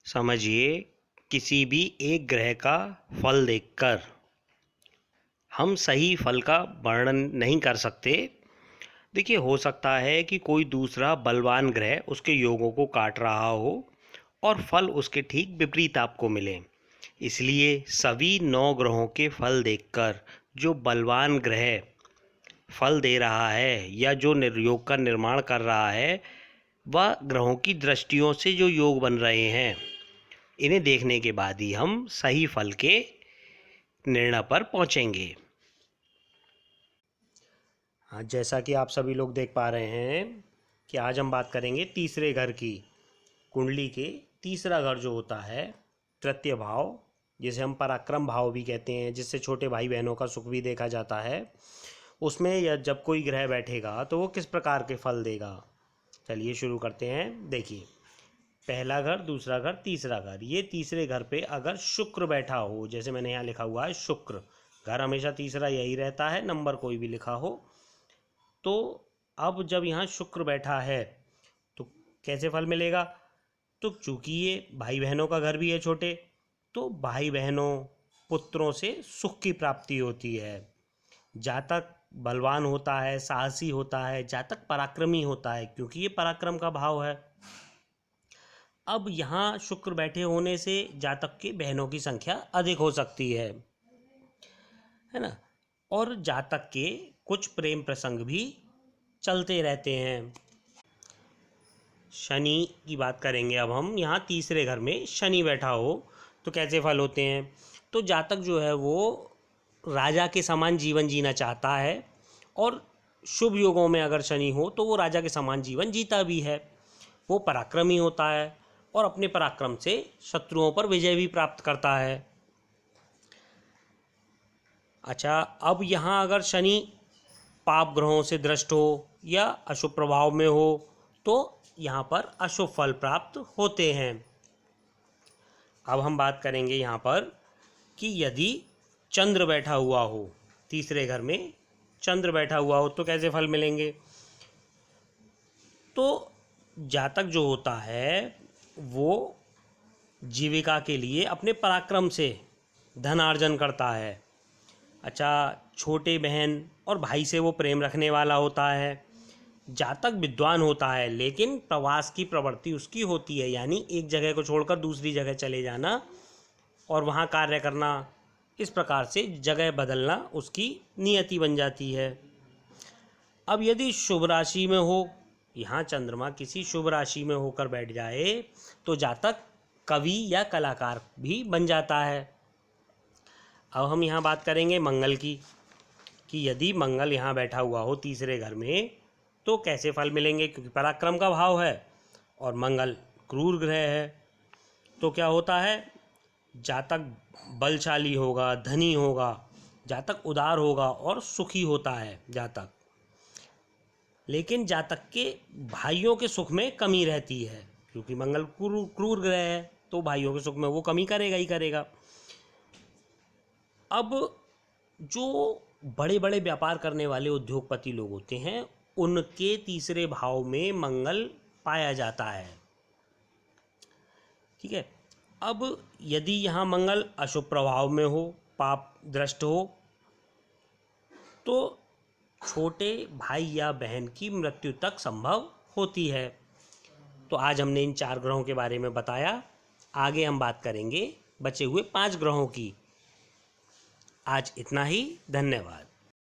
समझिए, किसी भी एक ग्रह का फल देखकर हम सही फल का वर्णन नहीं कर सकते। देखिए, हो सकता है कि कोई दूसरा बलवान ग्रह उसके योगों को काट रहा हो और फल उसके ठीक विपरीत आपको मिले। इसलिए सभी 9 ग्रहों के फल देखकर जो बलवान ग्रह फल दे रहा है या जो योग का निर्माण कर रहा है, वह ग्रहों की दृष्टियों से जो योग बन रहे हैं, इन्हें देखने के बाद ही हम सही फल के निर्णय पर पहुंचेंगे। हाँ, जैसा कि आप सभी लोग देख पा रहे हैं कि आज हम बात करेंगे तीसरे घर की। कुंडली के तीसरा घर जो होता है, तृतीय भाव, जिसे हम पराक्रम भाव भी कहते हैं, जिससे छोटे भाई बहनों का सुख भी देखा जाता है, उसमें या जब कोई ग्रह बैठेगा तो वो किस प्रकार के फल देगा। चलिए शुरू करते हैं। देखिए, पहला घर, दूसरा घर, तीसरा घर। ये तीसरे घर पे अगर शुक्र बैठा हो, जैसे मैंने यहाँ लिखा हुआ है शुक्र, घर हमेशा तीसरा यही रहता है, नंबर कोई भी लिखा हो। तो अब जब यहाँ शुक्र बैठा है तो कैसे फल मिलेगा? तो चूंकि ये भाई बहनों का घर भी है छोटे, तो भाई बहनों पुत्रों से सुख की प्राप्ति होती है। जातक बलवान होता है, साहसी होता है, जातक पराक्रमी होता है, क्योंकि ये पराक्रम का भाव है। अब यहाँ शुक्र बैठे होने से जातक के बहनों की संख्या अधिक हो सकती है ना। और जातक के कुछ प्रेम प्रसंग भी चलते रहते हैं। शनि की बात करेंगे अब हम। यहाँ तीसरे घर में शनि बैठा हो तो कैसे फल होते हैं? तो जातक जो है वो राजा के समान जीवन जीना चाहता है, और शुभ योगों में अगर शनि हो तो वो राजा के समान जीवन जीता भी है। वो पराक्रमी होता है और अपने पराक्रम से शत्रुओं पर विजय भी प्राप्त करता है। अच्छा, अब यहाँ अगर शनि पाप ग्रहों से दृष्ट हो या अशुभ प्रभाव में हो तो यहाँ पर अशुभ फल प्राप्त होते हैं। अब हम बात करेंगे यहाँ पर कि यदि चंद्र बैठा हुआ हो, तीसरे घर में चंद्र बैठा हुआ हो तो कैसे फल मिलेंगे? तो जातक जो होता है वो जीविका के लिए अपने पराक्रम से धन अर्जन करता है। अच्छा, छोटे बहन और भाई से वो प्रेम रखने वाला होता है। जातक विद्वान होता है, लेकिन प्रवास की प्रवृत्ति उसकी होती है, यानी एक जगह को छोड़कर दूसरी जगह चले जाना और वहाँ कार्य करना, इस प्रकार से जगह बदलना उसकी नियति बन जाती है। अब यदि शुभ राशि में हो, यहाँ चंद्रमा किसी शुभ राशि में होकर बैठ जाए तो जातक कवि या कलाकार भी बन जाता है। अब हम यहाँ बात करेंगे मंगल की, कि यदि मंगल यहाँ बैठा हुआ हो तीसरे घर में तो कैसे फल मिलेंगे? क्योंकि पराक्रम का भाव है और मंगल क्रूर ग्रह है, तो क्या होता है? जातक बलशाली होगा, धनी होगा, जातक उदार होगा और सुखी होता है जातक। लेकिन जातक के भाइयों के सुख में कमी रहती है, क्योंकि मंगल क्रूर ग्रह है, तो भाइयों के सुख में वो कमी करेगा ही करेगा। अब जो बड़े बड़े व्यापार करने वाले उद्योगपति लोग होते हैं, उनके तीसरे भाव में मंगल पाया जाता है। ठीक है। अब यदि यहाँ मंगल अशुभ प्रभाव में हो, पाप दृष्ट हो, तो छोटे भाई या बहन की मृत्यु तक संभव होती है। तो आज हमने इन 4 ग्रहों के बारे में बताया। आगे हम बात करेंगे बचे हुए 5 ग्रहों की। आज इतना ही। धन्यवाद।